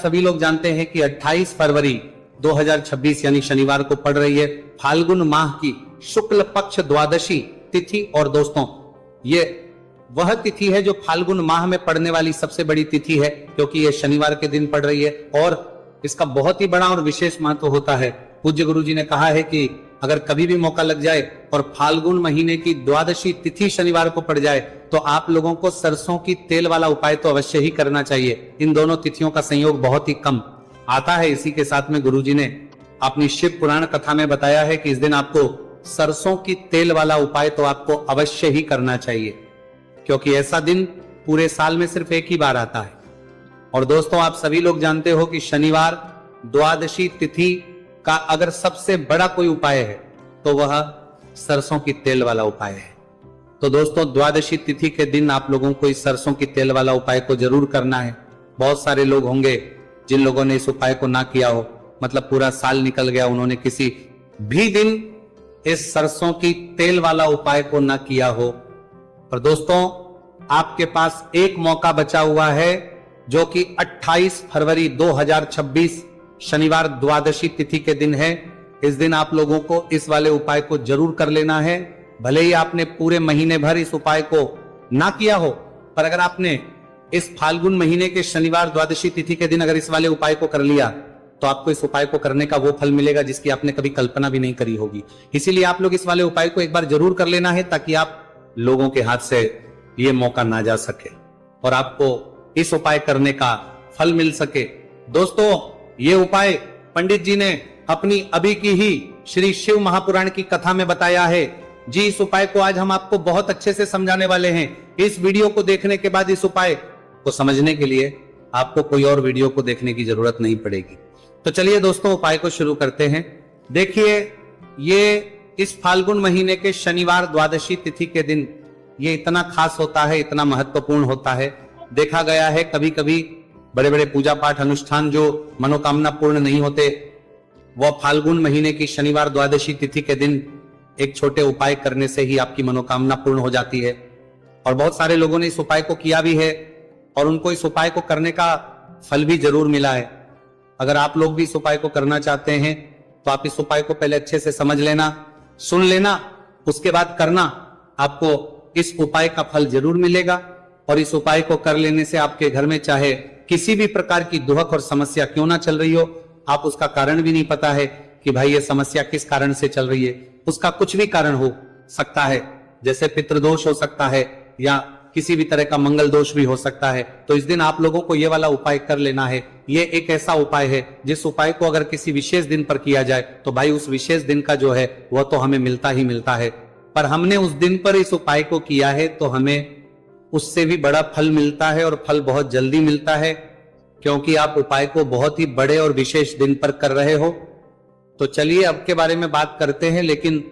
सभी लोग जानते हैं कि 28 फरवरी 2026 यानी शनिवार को पड़ रही है फाल्गुन माह की शुक्ल पक्ष द्वादशी तिथि। और दोस्तों ये वह तिथि है जो फाल्गुन माह में पड़ने वाली सबसे बड़ी तिथि है, क्योंकि ये शनिवार के दिन पड़ रही है और इसका बहुत ही बड़ा और विशेष महत्व होता है। पूज्य गुरु जी ने कहा है कि अगर कभी भी मौका लग जाए और फाल्गुन महीने की द्वादशी तिथि शनिवार को पड़ जाए तो आप लोगों को सरसों की तेल वाला उपाय तो अवश्य ही करना चाहिए। इन दोनों तिथियों का संयोग बहुत ही कम आता है। इसी के साथ में गुरु जी ने अपनी शिव पुराण कथा में बताया है कि इस दिन आपको सरसों की तेल वाला उपाय तो आपको अवश्य ही करना चाहिए, क्योंकि ऐसा दिन पूरे साल में सिर्फ एक ही बार आता है। और दोस्तों आप सभी लोग जानते हो कि शनिवार द्वादशी तिथि का अगर सबसे बड़ा कोई उपाय है तो वह सरसों की तेल वाला उपाय है। तो दोस्तों द्वादशी तिथि के दिन आप लोगों को इस सरसों की तेल वाला उपाय को जरूर करना है। बहुत सारे लोग होंगे जिन लोगों ने इस उपाय को ना किया हो, मतलब पूरा साल निकल गया, उन्होंने किसी भी दिन इस सरसों की तेल वाला उपाय को ना किया हो। पर दोस्तों आपके पास एक मौका बचा हुआ है जो कि 28 फरवरी 2026 शनिवार द्वादशी तिथि के दिन है। इस दिन आप लोगों को इस वाले उपाय को जरूर कर लेना है। भले ही आपने पूरे महीने भर इस उपाय को ना किया हो, पर अगर आपने इस फाल्गुन महीने के शनिवार द्वादशी तिथि के दिन अगर इस वाले उपाय को कर लिया तो आपको इस उपाय को करने का वो फल मिलेगा जिसकी आपने कभी कल्पना भी नहीं करी होगी। इसीलिए आप लोग इस वाले उपाय को एक बार जरूर कर लेना है, ताकि आप लोगों के हाथ से ये मौका ना जा सके और आपको इस उपाय करने का फल मिल सके। दोस्तों ये उपाय पंडित जी ने अपनी अभी की ही श्री शिव महापुराण की कथा में बताया है जी। इस उपाय को आज हम आपको बहुत अच्छे से समझाने वाले हैं। इस वीडियो को देखने के बाद इस उपाय को समझने के लिए आपको कोई और वीडियो को देखने की जरूरत नहीं पड़ेगी। तो चलिए दोस्तों उपाय को शुरू करते हैं। देखिए ये इस फाल्गुन महीने के शनिवार द्वादशी तिथि के दिन ये इतना खास होता है, इतना महत्वपूर्ण होता है। देखा गया है कभी कभी बड़े बड़े पूजा पाठ अनुष्ठान जो मनोकामना पूर्ण नहीं होते, वह फाल्गुन महीने की शनिवार द्वादशी तिथि के दिन एक छोटे उपाय करने से ही आपकी मनोकामना पूर्ण हो जाती है। और बहुत सारे लोगों ने इस उपाय को किया भी है और उनको इस उपाय को करने का फल भी जरूर मिला है। अगर आप लोग भी इस उपाय को करना चाहते हैं तो आप इस उपाय को पहले अच्छे से समझ लेना, सुन लेना, उसके बाद करना। आपको इस उपाय का फल जरूर मिलेगा और इस उपाय को कर लेने से आपके घर में चाहे किसी भी प्रकार की दुहक और समस्या क्यों ना चल रही हो, आप उसका कारण भी नहीं पता है कि भाई ये समस्या किस कारण से चल रही है, उसका कुछ भी कारण हो सकता है, जैसे पितृदोष हो सकता है या किसी भी तरह का मंगल दोष भी हो सकता है। तो इस दिन आप लोगों को ये वाला उपाय कर लेना है। ये एक ऐसा उपाय है जिस उपाय को अगर किसी विशेष दिन पर किया जाए तो भाई उस विशेष दिन का जो है वह तो हमें मिलता ही मिलता है। पर हमने उस दिन पर इस उपाय को किया है तो हमें उससे भी बड़ा फल मिलता है और फल बहुत जल्दी मिलता है, क्योंकि आप उपाय को बहुत ही बड़े और विशेष दिन पर कर रहे हो। तो चलिए अब के बारे में बात करते हैं, लेकिन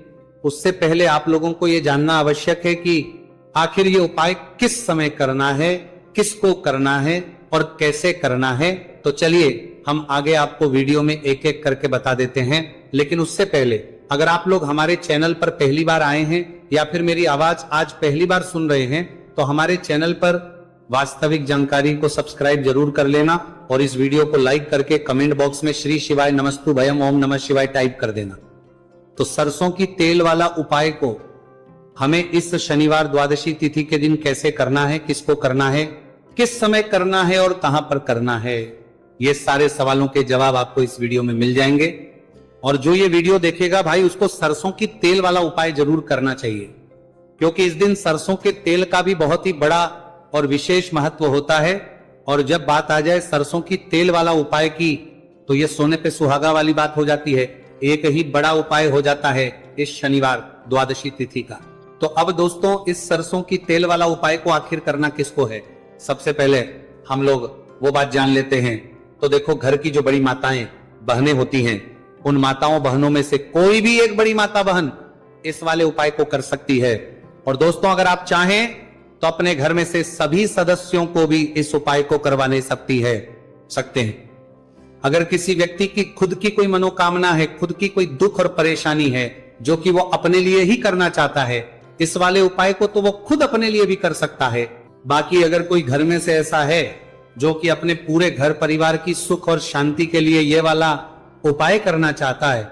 उससे पहले आप लोगों को यह जानना आवश्यक है कि आखिर ये उपाय किस समय करना है, किसको करना है और कैसे करना है। तो चलिए हम आगे आपको वीडियो में एक एक करके बता देते हैं। लेकिन उससे पहले अगर आप लोग हमारे चैनल पर पहली बार आए हैं या फिर मेरी आवाज आज पहली बार सुन रहे हैं तो हमारे चैनल पर वास्तविक जानकारी को सब्सक्राइब जरूर कर लेना और इस वीडियो को लाइक करके कमेंट बॉक्स में श्री शिवाय नमस्तु भयम ओम नमः शिवाय टाइप कर देना। तो सरसों की तेल वाला उपाय को हमें इस शनिवार द्वादशी तिथि के दिन कैसे करना है, किसको करना है, किस समय करना है और कहां पर करना है, ये सारे सवालों के जवाब आपको इस वीडियो में मिल जाएंगे। और जो ये वीडियो देखेगा भाई उसको सरसों की तेल वाला उपाय जरूर करना चाहिए, क्योंकि इस दिन सरसों के तेल का भी बहुत ही बड़ा और विशेष महत्व होता है। और जब बात आ जाए सरसों की तेल वाला उपाय की तो ये सोने पे सुहागा वाली बात हो जाती है। एक ही बड़ा उपाय हो जाता है इस शनिवार द्वादशी तिथि का। तो अब दोस्तों इस सरसों की तेल वाला उपाय को आखिर करना किसको है, सबसे पहले हम लोग वो बात जान लेते हैं। तो देखो घर की जो बड़ी माताएं बहनें होती हैं, उन माताओं बहनों में से कोई भी एक बड़ी माता बहन इस वाले उपाय को कर सकती है। और दोस्तों अगर आप चाहें तो अपने घर में से सभी सदस्यों को भी इस उपाय को करवाने सकते हैं। अगर किसी व्यक्ति की खुद की कोई मनोकामना है, खुद की कोई दुख और परेशानी है जो कि वो अपने लिए ही करना चाहता है, इस वाले उपाय को तो वो खुद अपने लिए भी कर सकता है। बाकी अगर कोई घर में से ऐसा है जो कि अपने पूरे घर परिवार की सुख और शांति के लिए ये वाला उपाय करना चाहता है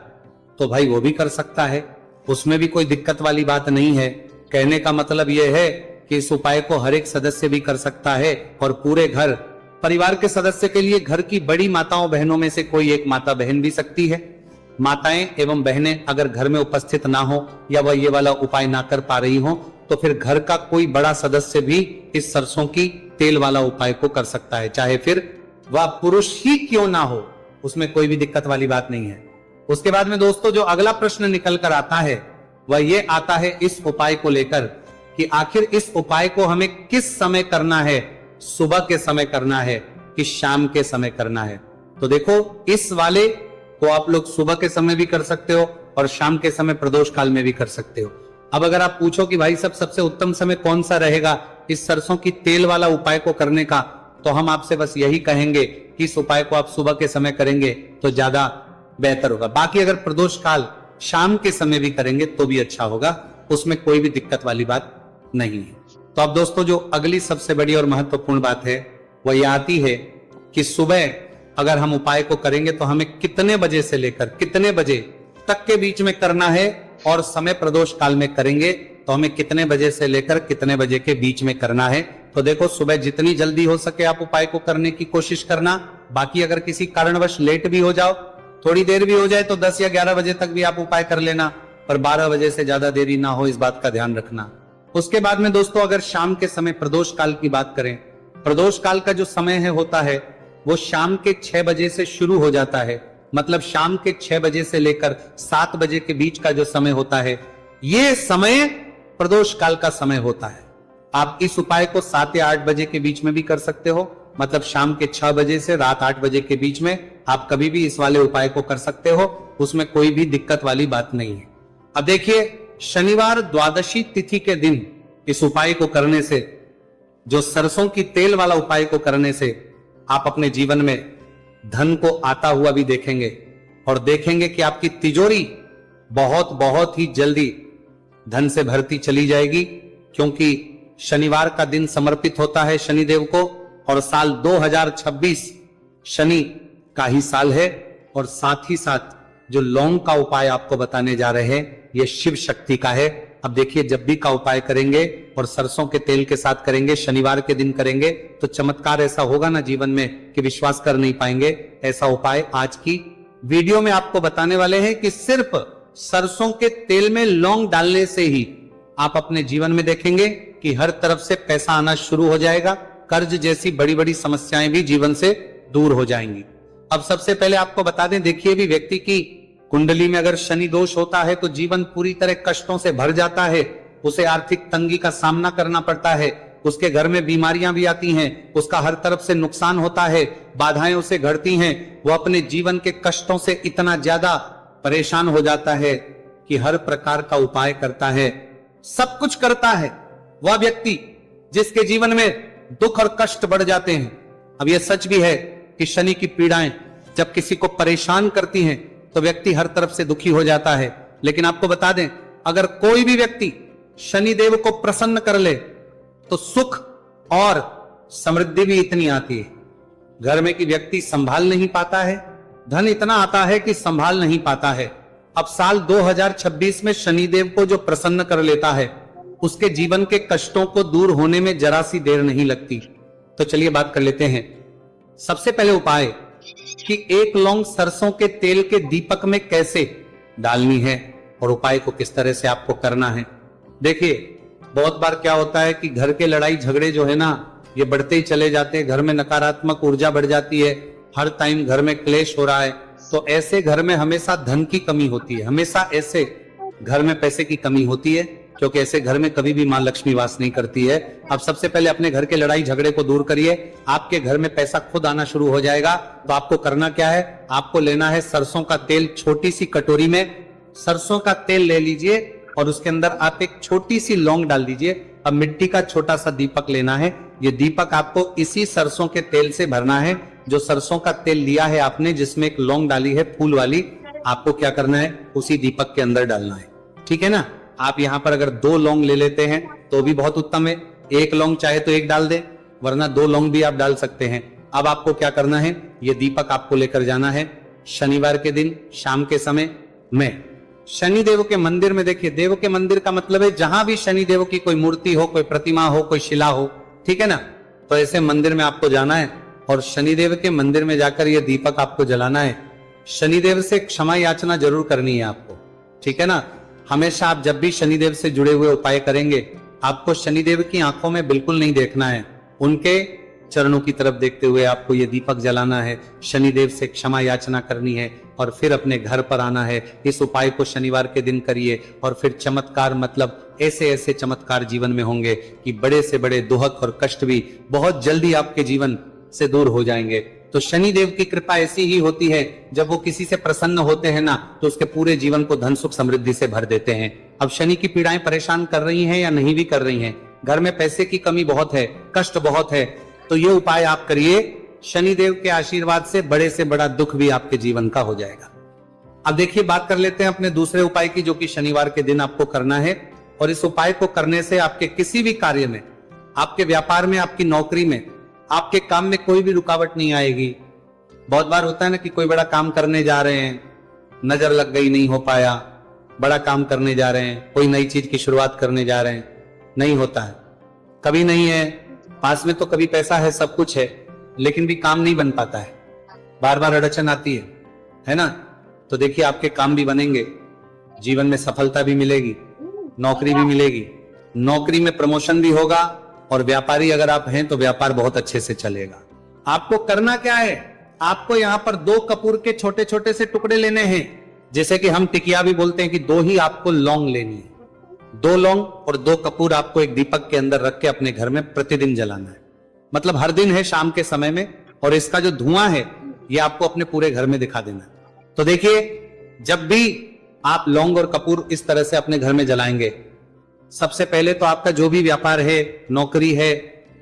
तो भाई वो भी कर सकता है, उसमें भी कोई दिक्कत वाली बात नहीं है। कहने का मतलब यह है कि इस उपाय को हर एक सदस्य भी कर सकता है और पूरे घर परिवार के सदस्य के लिए घर की बड़ी माताओं बहनों में से कोई एक माता बहन भी सकती है। माताएं एवं बहनें अगर घर में उपस्थित ना हो या वह ये वाला उपाय ना कर पा रही हो तो फिर घर का कोई बड़ा सदस्य भी इस सरसों की तेल वाला उपाय को कर सकता है, चाहे फिर वह पुरुष ही क्यों ना हो, उसमें कोई भी दिक्कत वाली बात नहीं है। उसके बाद में दोस्तों जो अगला प्रश्न निकल कर आता है वह ये आता है इस उपाय को लेकर कि आखिर इस उपाय को हमें किस समय करना है, सुबह के समय करना है कि शाम के समय करना है। तो देखो इस वाले को आप लोग सुबह के समय भी कर सकते हो और शाम के समय प्रदोष काल में भी कर सकते हो। अब अगर आप पूछो कि भाई सब सबसे उत्तम समय कौन सा रहेगा इस सरसों की तेल वाला उपाय को करने का, तो हम आपसे बस यही कहेंगे कि इस उपाय को आप सुबह के समय करेंगे तो ज्यादा बेहतर होगा। बाकी अगर प्रदोष काल शाम के समय भी करेंगे तो भी अच्छा होगा, उसमें कोई भी दिक्कत वाली बात नहीं है। तो अब दोस्तों जो अगली सबसे बड़ी और महत्वपूर्ण बात है वह यह आती है कि सुबह अगर हम उपाय को करेंगे तो हमें कितने बजे से लेकर कितने बजे तक के बीच में करना है, और समय प्रदोष काल में करेंगे तो हमें कितने बजे से लेकर कितने बजे के बीच में करना है। तो देखो सुबह जितनी जल्दी हो सके आप उपाय को करने की कोशिश करना। बाकी अगर किसी कारणवश लेट भी हो जाओ, थोड़ी देर भी हो जाए तो 10 या 11 बजे तक भी आप उपाय कर लेना, पर 12 बजे से ज्यादा देरी ना हो, इस बात का ध्यान रखना। उसके बाद में दोस्तों अगर शाम के समय प्रदोष काल की बात करें, प्रदोष काल का जो समय है होता है वो शाम के 6 बजे से शुरू हो जाता है। मतलब शाम के 6 बजे से लेकर 7 बजे के बीच का जो समय होता है ये समय प्रदोष काल का समय होता है। आप इस उपाय को 7 या 8 बजे के बीच में भी कर सकते हो, मतलब शाम के 6 बजे से रात 8 बजे के बीच में आप कभी भी इस वाले उपाय को कर सकते हो, उसमें कोई भी दिक्कत वाली बात नहीं है। अब देखिए शनिवार द्वादशी तिथि के दिन इस उपाय को करने से, जो सरसों की तेल वाला उपाय को करने से आप अपने जीवन में धन को आता हुआ भी देखेंगे और देखेंगे कि आपकी तिजोरी बहुत बहुत ही जल्दी धन से भरती चली जाएगी, क्योंकि शनिवार का दिन समर्पित होता है शनिदेव को और साल 2026 शनि का ही साल है। और साथ ही साथ जो लौंग का उपाय आपको बताने जा रहे हैं ये शिव शक्ति का है। अब देखिए जब भी का उपाय करेंगे और सरसों के तेल के साथ करेंगे, शनिवार के दिन करेंगे, तो चमत्कार ऐसा होगा ना जीवन में कि विश्वास कर नहीं पाएंगे। ऐसा उपाय आज की वीडियो में आपको बताने वाले हैं कि सिर्फ सरसों के तेल में लौंग डालने से ही आप अपने जीवन में देखेंगे कि हर तरफ से पैसा आना शुरू हो जाएगा, कर्ज जैसी बड़ी बड़ी समस्याएं भी जीवन से दूर हो जाएंगी। अब सबसे पहले आपको बता दें, देखिए भी व्यक्ति की कुंडली में अगर शनि दोष होता है तो जीवन पूरी तरह कष्टों से भर जाता है, उसे आर्थिक तंगी का सामना करना पड़ता है, उसके घर में बीमारियां भी आती हैं, उसका हर तरफ से नुकसान होता है, बाधाएं उसे घड़ती हैं, वो अपने जीवन के कष्टों से इतना ज्यादा परेशान हो जाता है कि हर प्रकार का उपाय करता है, सब कुछ करता है। वह व्यक्ति जिसके जीवन में दुख और कष्ट बढ़ जाते हैं, अब यह सच भी है कि शनि की पीड़ाएं जब किसी को परेशान करती हैं तो व्यक्ति हर तरफ से दुखी हो जाता है। लेकिन आपको बता दें, अगर कोई भी व्यक्ति शनिदेव को प्रसन्न कर ले तो सुख और समृद्धि भी इतनी आती है, घर में कि व्यक्ति संभाल नहीं पाता है, धन इतना आता है कि संभाल नहीं पाता है। अब साल 2026 में शनिदेव को जो प्रसन्न कर लेता है उसके जीवन के कष्टों को दूर होने में जरा सी देर नहीं लगती। तो चलिए बात कर लेते हैं। सबसे पहले उपाय कि एक लौंग सरसों के तेल के दीपक में कैसे डालनी है और उपाय को किस तरह से आपको करना है। देखिए बहुत बार क्या होता है कि घर के लड़ाई झगड़े जो है ना ये बढ़ते ही चले जाते हैं, घर में नकारात्मक ऊर्जा बढ़ जाती है, हर टाइम घर में क्लेश हो रहा है, तो ऐसे घर में हमेशा धन की कमी होती है, हमेशा ऐसे घर में पैसे की कमी होती है, क्योंकि ऐसे घर में कभी भी मां लक्ष्मी वास नहीं करती है। अब सबसे पहले अपने घर के लड़ाई झगड़े को दूर करिए, आपके घर में पैसा खुद आना शुरू हो जाएगा। तो आपको करना क्या है, आपको लेना है सरसों का तेल, छोटी सी कटोरी में सरसों का तेल ले लीजिए और उसके अंदर आप एक छोटी सी लौंग डाल दीजिए। अब मिट्टी का छोटा सा दीपक लेना है, ये दीपक आपको इसी सरसों के तेल से भरना है। जो सरसों का तेल लिया है आपने, जिसमें एक लौंग डाली है फूल वाली, आपको क्या करना है, उसी दीपक के अंदर डालना है, ठीक है ना। आप यहां पर अगर 2 लौंग ले लेते हैं तो भी बहुत उत्तम है, 1 लौंग चाहे तो 1 डाल दें, वरना 2 लौंग भी आप डाल सकते हैं। अब आपको क्या करना है, ये दीपक आपको लेकर जाना है शनिवार के दिन शाम के समय में शनिदेव के मंदिर में। देखिए, देव के मंदिर का मतलब है जहां भी शनिदेव की कोई मूर्ति हो, कोई प्रतिमा हो, कोई शिला हो, ठीक है ना, तो ऐसे मंदिर में आपको जाना है और शनिदेव के मंदिर में जाकर ये दीपक आपको जलाना है। शनिदेव से क्षमा याचना जरूर करनी है आपको, ठीक है ना। हमेशा आप जब भी शनिदेव से जुड़े हुए उपाय करेंगे, आपको शनिदेव की आंखों में बिल्कुल नहीं देखना है, उनके चरणों की तरफ देखते हुए आपको ये दीपक जलाना है, शनिदेव से क्षमा याचना करनी है और फिर अपने घर पर आना है। इस उपाय को शनिवार के दिन करिए और फिर चमत्कार, मतलब ऐसे ऐसे चमत्कार जीवन में होंगे कि बड़े से बड़े दुख और कष्ट भी बहुत जल्दी आपके जीवन से दूर हो जाएंगे। तो शनिदेव की कृपा ऐसी ही होती है, जब वो किसी से प्रसन्न होते हैं ना, तो उसके पूरे जीवन को धन सुख समृद्धि से भर देते हैं। अब शनि की पीड़ाएं परेशान कर रही हैं या नहीं भी कर रही हैं, घर में पैसे की कमी बहुत है, कष्ट बहुत है, तो ये उपाय आप करिए, शनिदेव के आशीर्वाद से बड़ा दुख भी आपके जीवन का हो जाएगा। अब देखिए, बात कर लेते हैं अपने दूसरे उपाय की, जो कि शनिवार के दिन आपको करना है। और इस उपाय को करने से आपके किसी भी कार्य में, आपके व्यापार में, आपकी नौकरी में, आपके काम में कोई भी रुकावट नहीं आएगी। बहुत बार होता है ना कि कोई बड़ा काम करने जा रहे हैं, नजर लग गई, नहीं हो पाया, बड़ा काम करने जा रहे हैं, कोई नई चीज की शुरुआत करने जा रहे हैं, नहीं होता है, कभी नहीं है, पास में तो कभी पैसा है, सब कुछ है, लेकिन भी काम नहीं बन पाता है, बार बार अड़चन आती है ना। तो देखिए, आपके काम भी बनेंगे, जीवन में सफलता भी मिलेगी, नौकरी भी मिलेगी, नौकरी में प्रमोशन भी होगा, और व्यापारी अगर आप हैं तो व्यापार बहुत अच्छे से चलेगा। आपको करना क्या है, आपको यहां पर 2 कपूर के छोटे छोटे से टुकड़े लेने हैं, जैसे कि हम टिकिया भी बोलते हैं कि 2 ही आपको लौंग लेनी है। 2 लौंग और 2 कपूर आपको एक दीपक के अंदर रख के अपने घर में प्रतिदिन जलाना है, मतलब हर दिन है शाम के समय में, और इसका जो धुआं है ये आपको अपने पूरे घर में दिखा देना है। तो देखिए, जब भी आप लौंग और कपूर इस तरह से अपने घर में जलाएंगे, सबसे पहले तो आपका जो भी व्यापार है, नौकरी है,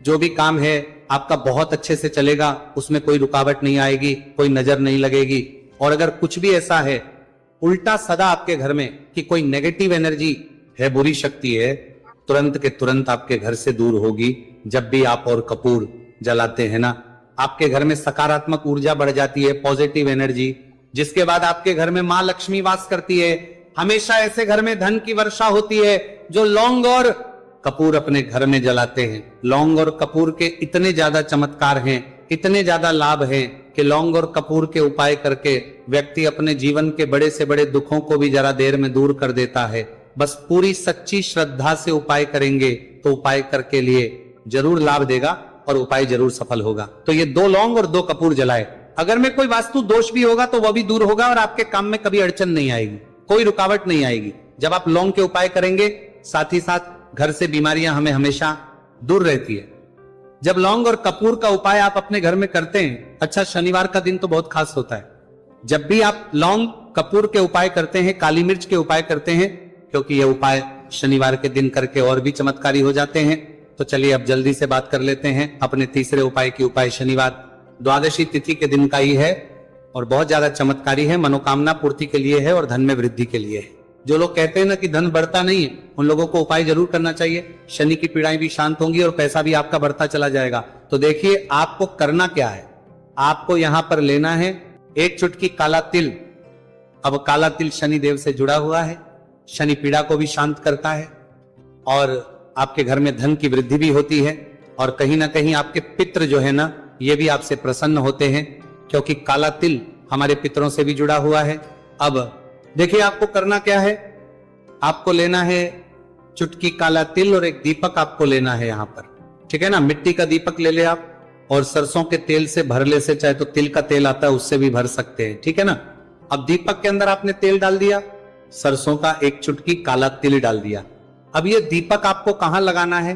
जो भी काम है, आपका बहुत अच्छे से चलेगा, उसमें कोई रुकावट नहीं आएगी, कोई नजर नहीं लगेगी। और अगर कुछ भी ऐसा है उल्टा सदा आपके घर में कि कोई नेगेटिव एनर्जी है, बुरी शक्ति है, तुरंत के तुरंत आपके घर से दूर होगी। जब भी आप और कपूर जलाते हैं ना, आपके घर में सकारात्मक ऊर्जा बढ़ जाती है, पॉजिटिव एनर्जी, जिसके बाद आपके घर में मां लक्ष्मी वास करती है। हमेशा ऐसे घर में धन की वर्षा होती है जो लौंग और कपूर अपने घर में जलाते हैं। लौंग और कपूर के इतने ज्यादा चमत्कार हैं, इतने ज्यादा लाभ हैं कि लौंग और कपूर के उपाय करके व्यक्ति अपने जीवन के बड़े से बड़े दुखों को भी जरा देर में दूर कर देता है। बस पूरी सच्ची श्रद्धा से उपाय करेंगे तो उपाय करके लिए जरूर लाभ देगा और उपाय जरूर सफल होगा। तो ये 2 लौंग और 2 कपूर जलाए। अगर में कोई वास्तु दोष भी होगा तो वह भी दूर होगा और आपके काम में कभी अड़चन नहीं आएगी, कोई रुकावट नहीं आएगी। जब आप लौंग के उपाय करेंगे, साथ ही साथ घर से बीमारियां हमें हमेशा दूर रहती है। जब लौंग और कपूर का उपाय आप अपने घर में करते हैं, अच्छा शनिवार का दिन तो बहुत खास होता है। जब भी आप लौंग कपूर के उपाय करते हैं, काली मिर्च के उपाय करते हैं, क्योंकि यह उपाय शनिवार के दिन करके और भी चमत्कारी हो जाते हैं। तो चलिए अब जल्दी से बात कर लेते हैं अपने तीसरे उपाय की। उपाय शनिवार द्वादशी तिथि के दिन का ही है और बहुत ज्यादा चमत्कारी है, मनोकामना पूर्ति के लिए है और धन में वृद्धि के लिए है। जो लोग कहते हैं ना कि धन बढ़ता नहीं है, उन लोगों को उपाय जरूर करना चाहिए। शनि की पीड़ाएं भी शांत होंगी और पैसा भी आपका बढ़ता चला जाएगा। तो देखिए आपको करना क्या है, आपको यहां पर लेना है 1 चुटकी काला तिल। अब काला तिल शनि देव से जुड़ा हुआ है, शनि पीड़ा को भी शांत करता है और आपके घर में धन की वृद्धि भी होती है और कहीं ना कहीं आपके पितृ जो है ना, ये भी आपसे प्रसन्न होते हैं, क्योंकि काला तिल हमारे पितरों से भी जुड़ा हुआ है। अब देखिए आपको करना क्या है, आपको लेना है चुटकी काला तिल और एक दीपक आपको लेना है यहां पर, ठीक है ना। मिट्टी का दीपक ले ले आप और सरसों के तेल से भर ले से, चाहे तो तिल का तेल आता है उससे भी भर सकते हैं, ठीक है ना। अब दीपक के अंदर आपने तेल डाल दिया, सरसों का 1 चुटकी काला तिल डाल दिया। अब ये दीपक आपको कहां लगाना है,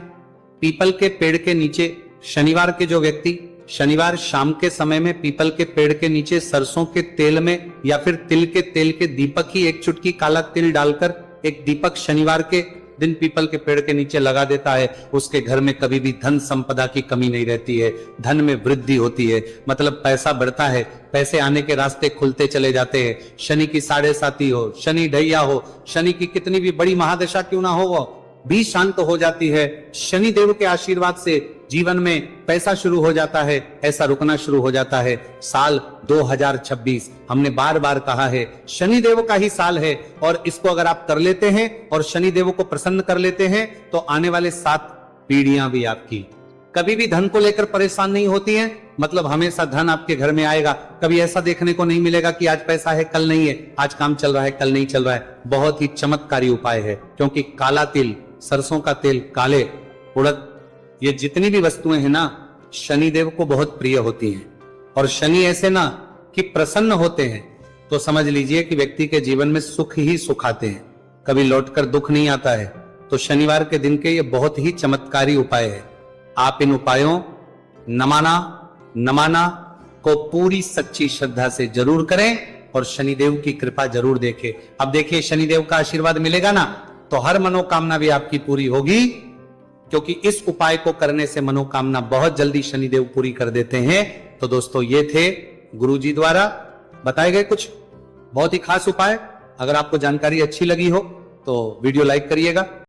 पीपल के पेड़ के नीचे। शनिवार के जो व्यक्ति शनिवार शाम के समय में पीपल के पेड़ के नीचे सरसों के तेल में या फिर तिल के तेल के दीपक ही 1 चुटकी काला तिल डालकर एक दीपक शनिवार के दिन पीपल के पेड़ के नीचे लगा देता है, उसके घर में कभी भी धन संपदा की कमी नहीं रहती है, धन में वृद्धि होती है, मतलब पैसा बढ़ता है, पैसे आने के रास्ते खुलते चले जाते हैं। शनि की 7.5 हो, शनि ढैया हो, शनि की कितनी भी बड़ी महादशा क्यों ना हो, वो भी शांत हो जाती है। शनि देव के आशीर्वाद से जीवन में पैसा शुरू हो जाता है, ऐसा रुकना शुरू हो जाता है। साल 2026 हमने बार बार कहा है शनिदेव का ही साल है, और इसको अगर आप कर लेते हैं और शनिदेव को प्रसन्न कर लेते हैं तो आने वाले 7 पीढ़ियां भी आपकी कभी भी धन को लेकर परेशान नहीं होती हैं। मतलब हमेशा धन आपके घर में आएगा। कभी ऐसा देखने को नहीं मिलेगा कि आज पैसा है कल नहीं है, आज काम चल रहा है कल नहीं चल रहा है। बहुत ही चमत्कारी उपाय है, क्योंकि काला तिल, सरसों का तेल, काले उड़द, ये जितनी भी वस्तुएं हैं ना, शनिदेव को बहुत प्रिय होती हैं। और शनि ऐसे ना कि प्रसन्न होते हैं तो समझ लीजिए कि व्यक्ति के जीवन में सुख ही सुख आते हैं, कभी लौटकर दुख नहीं आता है। तो शनिवार के दिन के ये बहुत ही चमत्कारी उपाय है। आप इन उपायों नमाना को पूरी सच्ची श्रद्धा से जरूर करें और शनिदेव की कृपा जरूर देखें। अब देखिए शनिदेव का आशीर्वाद मिलेगा ना तो हर मनोकामना भी आपकी पूरी होगी, क्योंकि इस उपाय को करने से मनोकामना बहुत जल्दी शनिदेव पूरी कर देते हैं। तो दोस्तों ये थे गुरुजी द्वारा बताए गए कुछ बहुत ही खास उपाय। अगर आपको जानकारी अच्छी लगी हो तो वीडियो लाइक करिएगा।